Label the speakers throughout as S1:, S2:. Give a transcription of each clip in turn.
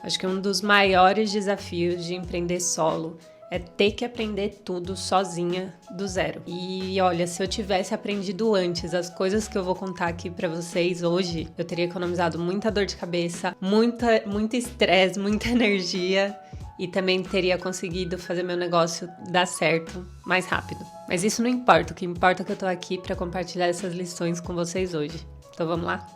S1: Acho que um dos maiores desafios de empreender solo é ter que aprender tudo sozinha do zero. E olha, se eu tivesse aprendido antes as coisas que eu vou contar aqui pra vocês hoje, eu teria economizado muita dor de cabeça, muito estresse, muita energia e também teria conseguido fazer meu negócio dar certo mais rápido. Mas isso não importa, o que importa é que eu tô aqui pra compartilhar essas lições com vocês hoje. Então vamos lá?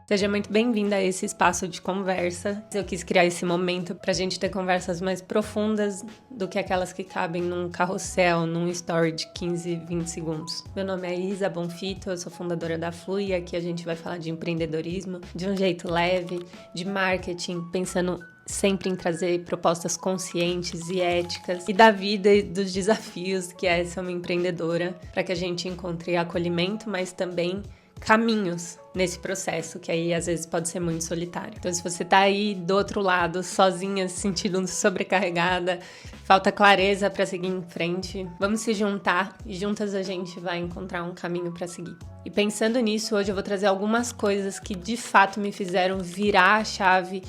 S1: Seja muito bem-vinda a esse espaço de conversa. Eu quis criar esse momento pra gente ter conversas mais profundas do que aquelas que cabem num carrossel, num story de 15, 20 segundos. Meu nome é Isa Bonfito, eu sou fundadora da Flui e aqui a gente vai falar de empreendedorismo de um jeito leve, de marketing, pensando sempre em trazer propostas conscientes e éticas e da vida e dos desafios que é ser uma empreendedora, para que a gente encontre acolhimento, mas também caminhos nesse processo, que aí às vezes pode ser muito solitário. Então, se você tá aí do outro lado, sozinha, se sentindo sobrecarregada, falta clareza para seguir em frente, vamos se juntar e juntas a gente vai encontrar um caminho para seguir. E pensando nisso, hoje eu vou trazer algumas coisas que de fato me fizeram virar a chave,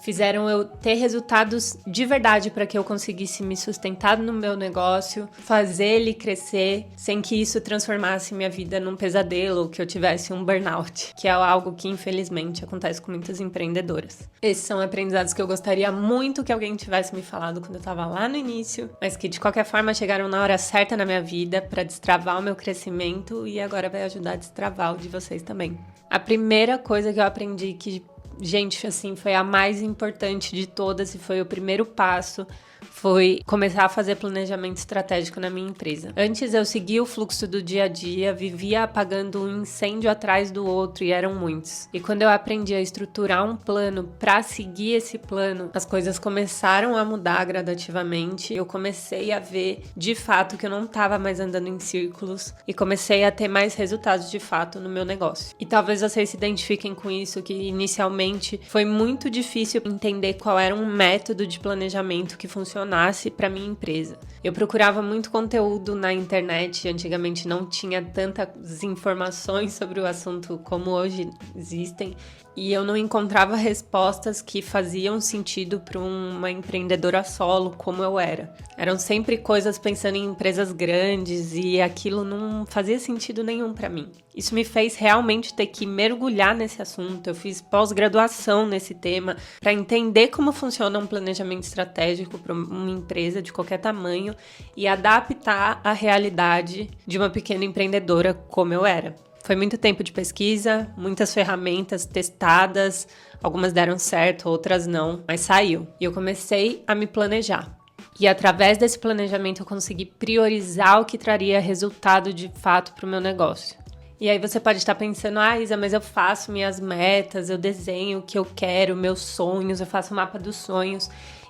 S1: fizeram eu ter resultados de verdade para que eu conseguisse me sustentar no meu negócio, fazer ele crescer, sem que isso transformasse minha vida num pesadelo ou que eu tivesse um burnout, que é algo que infelizmente acontece com muitas empreendedoras. Esses são aprendizados que eu gostaria muito que alguém tivesse me falado quando eu estava lá no início, mas que de qualquer forma chegaram na hora certa na minha vida para destravar o meu crescimento e agora vai ajudar a destravar o de vocês também. A primeira coisa que eu aprendi que gente, assim, foi a mais importante de todas e foi o primeiro passo, foi começar a fazer planejamento estratégico na minha empresa. Antes eu seguia o fluxo do dia a dia, vivia apagando um incêndio atrás do outro e eram muitos. E quando eu aprendi a estruturar um plano para seguir esse plano, as coisas começaram a mudar gradativamente. Eu comecei a ver de fato que eu não estava mais andando em círculos e comecei a ter mais resultados de fato no meu negócio. E talvez vocês se identifiquem com isso, que inicialmente foi muito difícil entender qual era um método de planejamento que funcionasse para minha empresa. Eu procurava muito conteúdo na internet, antigamente não tinha tantas informações sobre o assunto como hoje existem, e eu não encontrava respostas que faziam sentido para uma empreendedora solo como eu era. Eram sempre coisas pensando em empresas grandes e aquilo não fazia sentido nenhum para mim. Isso me fez realmente ter que mergulhar nesse assunto. Eu fiz pós-graduação nesse tema para entender como funciona um planejamento estratégico para uma empresa de qualquer tamanho e adaptar a realidade de uma pequena empreendedora como eu era. Foi muito tempo de pesquisa, muitas ferramentas testadas, algumas deram certo, outras não, mas saiu. E eu comecei a me planejar. E através desse planejamento eu consegui priorizar o que traria resultado de fato para o meu negócio. E aí você pode estar pensando, Isa, mas eu faço minhas metas, eu desenho o que eu quero, meus sonhos, eu faço o mapa dos sonhos.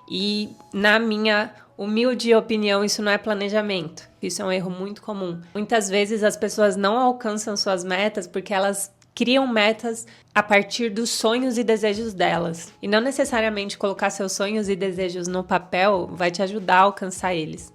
S1: E na minha humilde opinião, isso não é planejamento. Isso é um erro muito comum. Muitas vezes as pessoas não alcançam suas metas porque elas criam metas a partir dos sonhos e desejos delas. E não necessariamente colocar seus sonhos e desejos no papel vai te ajudar a alcançar eles.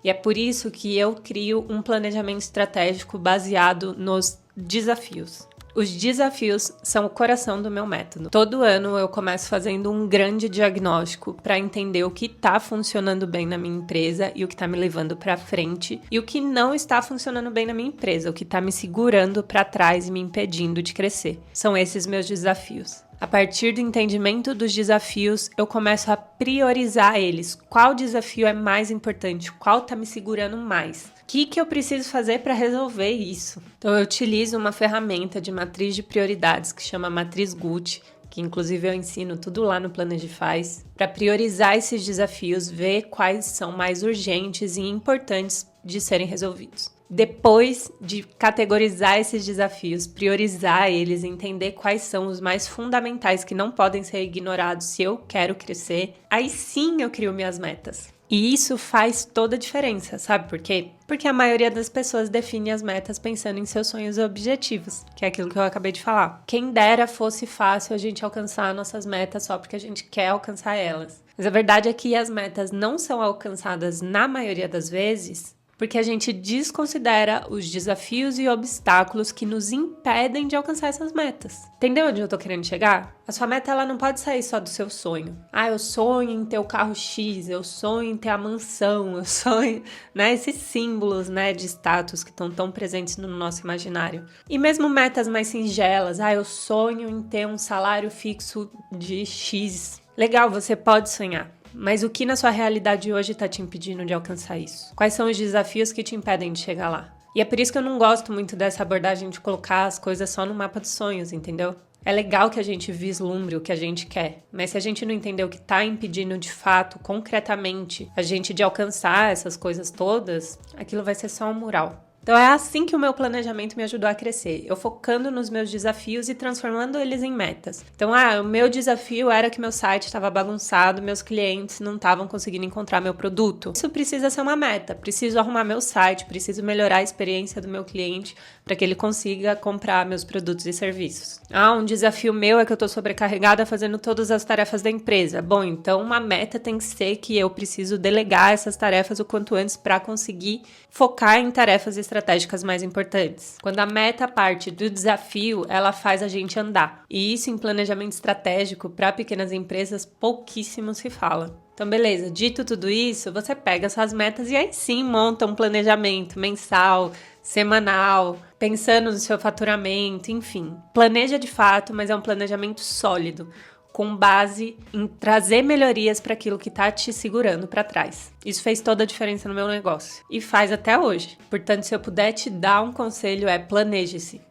S1: E é por isso que eu crio um planejamento estratégico baseado nos desafios. Os desafios são o coração do meu método. Todo ano eu começo fazendo um grande diagnóstico para entender o que está funcionando bem na minha empresa e o que está me levando para frente e o que não está funcionando bem na minha empresa, o que está me segurando para trás e me impedindo de crescer. São esses meus desafios. A partir do entendimento dos desafios, eu começo a priorizar eles. Qual desafio é mais importante? Qual está me segurando mais? O que eu preciso fazer para resolver isso? Então, eu utilizo uma ferramenta de matriz de prioridades que chama Matriz Gucci, que inclusive eu ensino tudo lá no Planejifaz, para priorizar esses desafios, ver quais são mais urgentes e importantes de serem resolvidos. Depois de categorizar esses desafios, priorizar eles, entender quais são os mais fundamentais que não podem ser ignorados se eu quero crescer, aí sim eu crio minhas metas. E isso faz toda a diferença, sabe por quê? Porque a maioria das pessoas define as metas pensando em seus sonhos e objetivos, que é aquilo que eu acabei de falar. Quem dera fosse fácil a gente alcançar nossas metas só porque a gente quer alcançar elas. Mas a verdade é que as metas não são alcançadas na maioria das vezes Porque a gente desconsidera os desafios e obstáculos que nos impedem de alcançar essas metas. Entendeu onde eu tô querendo chegar? A sua meta, ela não pode sair só do seu sonho. Ah, eu sonho em ter o carro X, eu sonho em ter a mansão, eu sonho, né? Esses símbolos, né, de status que estão tão presentes no nosso imaginário. E mesmo metas mais singelas, ah, eu sonho em ter um salário fixo de X. Legal, você pode sonhar. Mas o que na sua realidade hoje está te impedindo de alcançar isso? Quais são os desafios que te impedem de chegar lá? E é por isso que eu não gosto muito dessa abordagem de colocar as coisas só no mapa dos sonhos, entendeu? É legal que a gente vislumbre o que a gente quer, mas se a gente não entender o que está impedindo de fato, concretamente, a gente de alcançar essas coisas todas, aquilo vai ser só um mural. Então é assim que o meu planejamento me ajudou a crescer, eu focando nos meus desafios e transformando eles em metas. Então, o meu desafio era que meu site estava bagunçado, meus clientes não estavam conseguindo encontrar meu produto. Isso precisa ser uma meta, preciso arrumar meu site, preciso melhorar a experiência do meu cliente para que ele consiga comprar meus produtos e serviços. Um desafio meu é que eu estou sobrecarregada fazendo todas as tarefas da empresa. Bom, então uma meta tem que ser que eu preciso delegar essas tarefas o quanto antes para conseguir focar em tarefas estratégicas mais importantes. Quando a meta parte do desafio, ela faz a gente andar. E isso em planejamento estratégico para pequenas empresas pouquíssimo se fala. Então, beleza, dito tudo isso, você pega suas metas e aí sim monta um planejamento mensal, semanal, pensando no seu faturamento, enfim. Planeja de fato, mas é um planejamento sólido, com base em trazer melhorias para aquilo que está te segurando para trás. Isso fez toda a diferença no meu negócio e faz até hoje. Portanto, se eu puder te dar um conselho, planeje-se.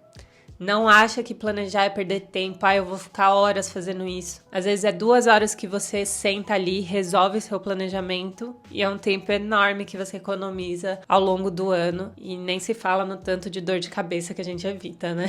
S1: Não acha que planejar é perder tempo, eu vou ficar horas fazendo isso. Às vezes é 2 horas que você senta ali, resolve seu planejamento e é um tempo enorme que você economiza ao longo do ano e nem se fala no tanto de dor de cabeça que a gente evita, né?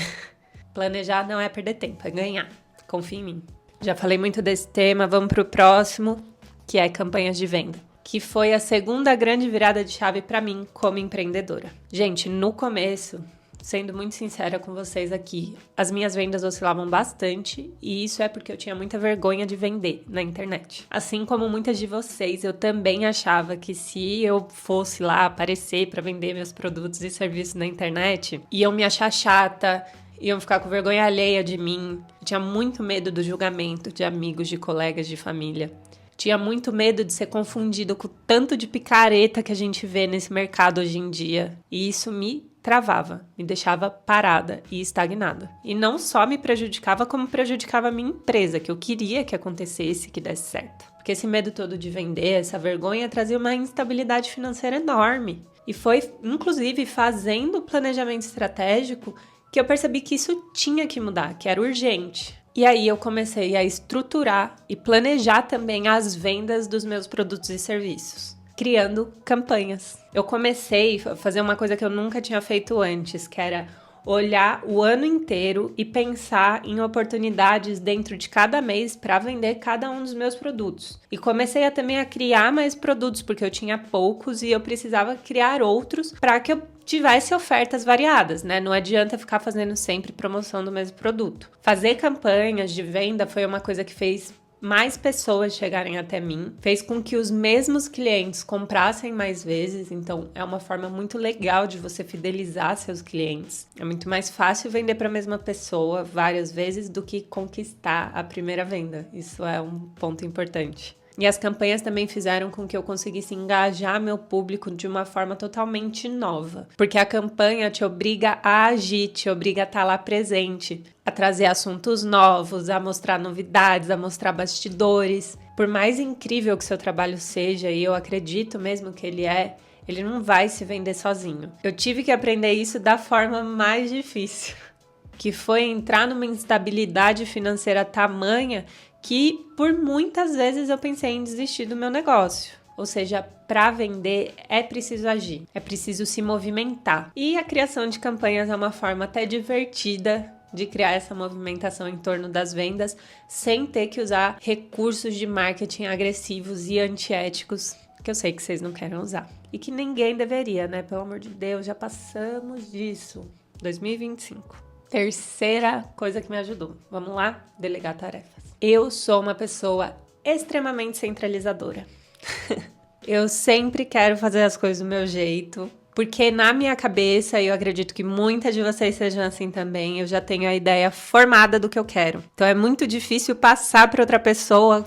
S1: Planejar não é perder tempo, é ganhar. Confia em mim. Já falei muito desse tema, vamos pro próximo, que é campanhas de venda. Que foi a segunda grande virada de chave para mim como empreendedora. Gente, no começo, sendo muito sincera com vocês aqui, as minhas vendas oscilavam bastante e isso é porque eu tinha muita vergonha de vender na internet. Assim como muitas de vocês, eu também achava que se eu fosse lá aparecer para vender meus produtos e serviços na internet, iam me achar chata, iam ficar com vergonha alheia de mim. Eu tinha muito medo do julgamento de amigos, de colegas, de família. Tinha muito medo de ser confundido com o tanto de picareta que a gente vê nesse mercado hoje em dia. E isso me travava, me deixava parada e estagnada. E não só me prejudicava, como prejudicava a minha empresa, que eu queria que acontecesse, que desse certo. Porque esse medo todo de vender, essa vergonha, trazia uma instabilidade financeira enorme. E foi, inclusive, fazendo o planejamento estratégico que eu percebi que isso tinha que mudar, que era urgente. E aí eu comecei a estruturar e planejar também as vendas dos meus produtos e serviços, criando campanhas. Eu comecei a fazer uma coisa que eu nunca tinha feito antes, que era olhar o ano inteiro e pensar em oportunidades dentro de cada mês para vender cada um dos meus produtos. E comecei também a criar mais produtos, porque eu tinha poucos e eu precisava criar outros para que eu tivesse ofertas variadas, né? Não adianta ficar fazendo sempre promoção do mesmo produto. Fazer campanhas de venda foi uma coisa que fez mais pessoas chegarem até mim, fez com que os mesmos clientes comprassem mais vezes, então é uma forma muito legal de você fidelizar seus clientes. É muito mais fácil vender para a mesma pessoa várias vezes do que conquistar a primeira venda. Isso é um ponto importante. E as campanhas também fizeram com que eu conseguisse engajar meu público de uma forma totalmente nova. Porque a campanha te obriga a agir, te obriga a estar lá presente, a trazer assuntos novos, a mostrar novidades, a mostrar bastidores. Por mais incrível que seu trabalho seja, e eu acredito mesmo que ele não vai se vender sozinho. Eu tive que aprender isso da forma mais difícil, que foi entrar numa instabilidade financeira tamanha que por muitas vezes eu pensei em desistir do meu negócio. Ou seja, para vender é preciso agir, é preciso se movimentar. E a criação de campanhas é uma forma até divertida de criar essa movimentação em torno das vendas sem ter que usar recursos de marketing agressivos e antiéticos, que eu sei que vocês não querem usar. E que ninguém deveria, né? Pelo amor de Deus, já passamos disso. 2025. Terceira coisa que me ajudou. Vamos lá? Delegar tarefas. Eu sou uma pessoa extremamente centralizadora. Eu sempre quero fazer as coisas do meu jeito. Porque na minha cabeça, e eu acredito que muitas de vocês sejam assim também, eu já tenho a ideia formada do que eu quero. Então é muito difícil passar para outra pessoa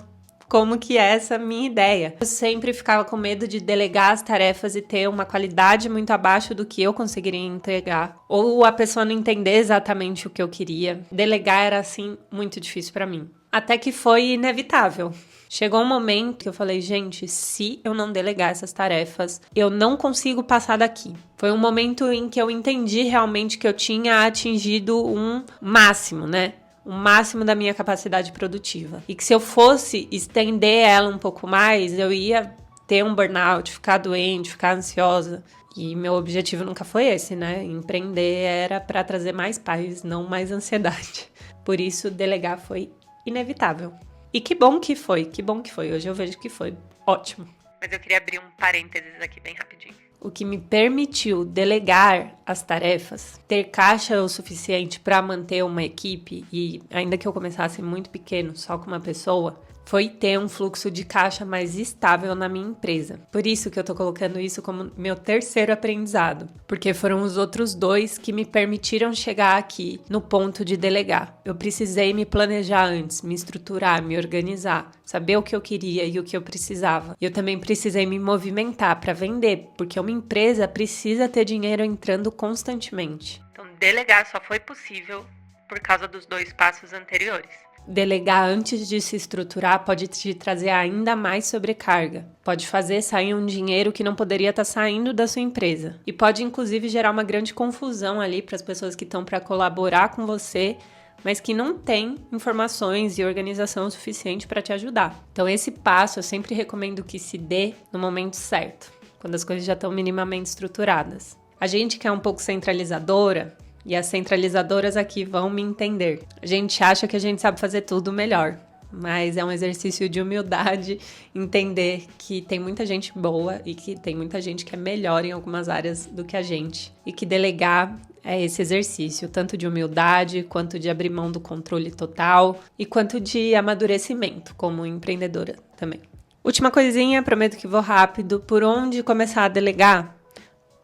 S1: como que é essa minha ideia. Eu sempre ficava com medo de delegar as tarefas e ter uma qualidade muito abaixo do que eu conseguiria entregar. Ou a pessoa não entender exatamente o que eu queria. Delegar era, assim, muito difícil para mim. Até que foi inevitável. Chegou um momento que eu falei, gente, se eu não delegar essas tarefas, eu não consigo passar daqui. Foi um momento em que eu entendi realmente que eu tinha atingido um máximo, né? O máximo da minha capacidade produtiva. E que se eu fosse estender ela um pouco mais, eu ia ter um burnout, ficar doente, ficar ansiosa. E meu objetivo nunca foi esse, né? Empreender era para trazer mais paz, não mais ansiedade. Por isso, delegar foi inevitável. E que bom que foi, que bom que foi. Hoje eu vejo que foi ótimo. Mas eu queria abrir um parênteses aqui bem rapidinho. O que me permitiu delegar as tarefas, ter caixa o suficiente para manter uma equipe, e ainda que eu começasse muito pequeno, só com uma pessoa, foi ter um fluxo de caixa mais estável na minha empresa. Por isso que eu tô colocando isso como meu terceiro aprendizado, porque foram os outros 2 que me permitiram chegar aqui no ponto de delegar. Eu precisei me planejar antes, me estruturar, me organizar, saber o que eu queria e o que eu precisava. E eu também precisei me movimentar para vender, porque uma empresa precisa ter dinheiro entrando constantemente. Então, delegar só foi possível por causa dos 2 passos anteriores. Delegar antes de se estruturar pode te trazer ainda mais sobrecarga. Pode fazer sair um dinheiro que não poderia estar saindo da sua empresa. E pode, inclusive, gerar uma grande confusão ali para as pessoas que estão para colaborar com você, mas que não têm informações e organização suficiente para te ajudar. Então, esse passo eu sempre recomendo que se dê no momento certo, quando as coisas já estão minimamente estruturadas. A gente que é um pouco centralizadora, e as centralizadoras aqui vão me entender. A gente acha que a gente sabe fazer tudo melhor, mas é um exercício de humildade entender que tem muita gente boa e que tem muita gente que é melhor em algumas áreas do que a gente. E que delegar é esse exercício, tanto de humildade, quanto de abrir mão do controle total e quanto de amadurecimento como empreendedora também. Última coisinha, prometo que vou rápido. Por onde começar a delegar?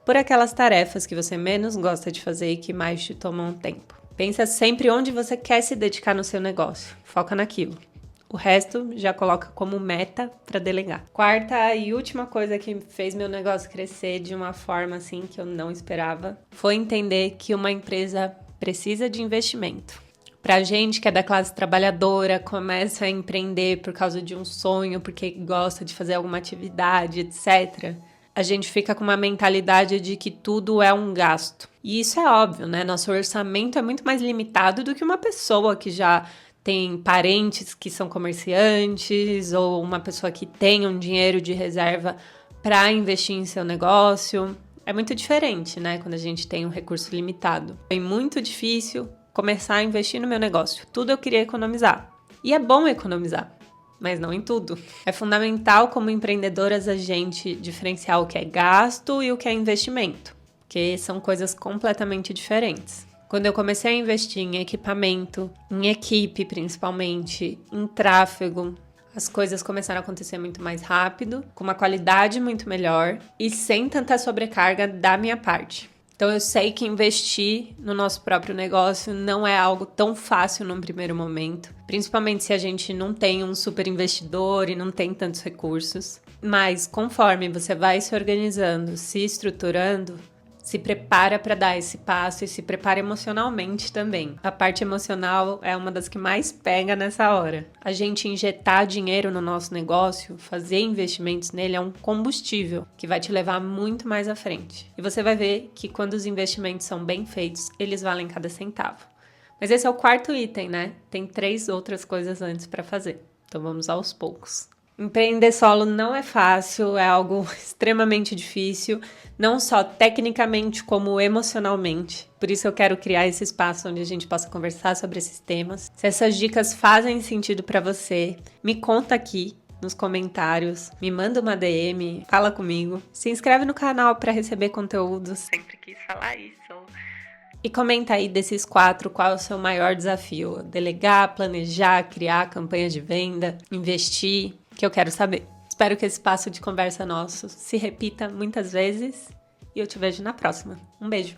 S1: Por aquelas tarefas que você menos gosta de fazer e que mais te tomam tempo. Pensa sempre onde você quer se dedicar no seu negócio. Foca naquilo. O resto já coloca como meta para delegar. Quarta e última coisa que fez meu negócio crescer de uma forma assim que eu não esperava foi entender que uma empresa precisa de investimento. Pra gente que é da classe trabalhadora, começa a empreender por causa de um sonho, porque gosta de fazer alguma atividade, etc., a gente fica com uma mentalidade de que tudo é um gasto. E isso é óbvio, né? Nosso orçamento é muito mais limitado do que uma pessoa que já tem parentes que são comerciantes ou uma pessoa que tem um dinheiro de reserva para investir em seu negócio. É muito diferente, né? Quando a gente tem um recurso limitado. É muito difícil começar a investir no meu negócio. Tudo eu queria economizar. E é bom economizar, mas não em tudo. É fundamental como empreendedoras a gente diferenciar o que é gasto e o que é investimento, porque são coisas completamente diferentes. Quando eu comecei a investir em equipamento, em equipe principalmente, em tráfego, as coisas começaram a acontecer muito mais rápido, com uma qualidade muito melhor e sem tanta sobrecarga da minha parte. Então eu sei que investir no nosso próprio negócio não é algo tão fácil num primeiro momento, principalmente se a gente não tem um super investidor e não tem tantos recursos. Mas conforme você vai se organizando, se estruturando, se prepara para dar esse passo e se prepara emocionalmente também. A parte emocional é uma das que mais pega nessa hora. A gente injetar dinheiro no nosso negócio, fazer investimentos nele é um combustível que vai te levar muito mais à frente. E você vai ver que quando os investimentos são bem feitos, eles valem cada centavo. Mas esse é o quarto item, né? Tem 3 outras coisas antes para fazer. Então vamos aos poucos. Empreender solo não é fácil, é algo extremamente difícil, não só tecnicamente como emocionalmente. Por isso eu quero criar esse espaço onde a gente possa conversar sobre esses temas. Se essas dicas fazem sentido para você, me conta aqui nos comentários, me manda uma DM, fala comigo. Se inscreve no canal para receber conteúdos. Sempre quis falar isso. E comenta aí desses 4 qual é o seu maior desafio. Delegar, planejar, criar campanha de venda, investir, que eu quero saber. Espero que esse espaço de conversa nosso se repita muitas vezes e eu te vejo na próxima. Um beijo!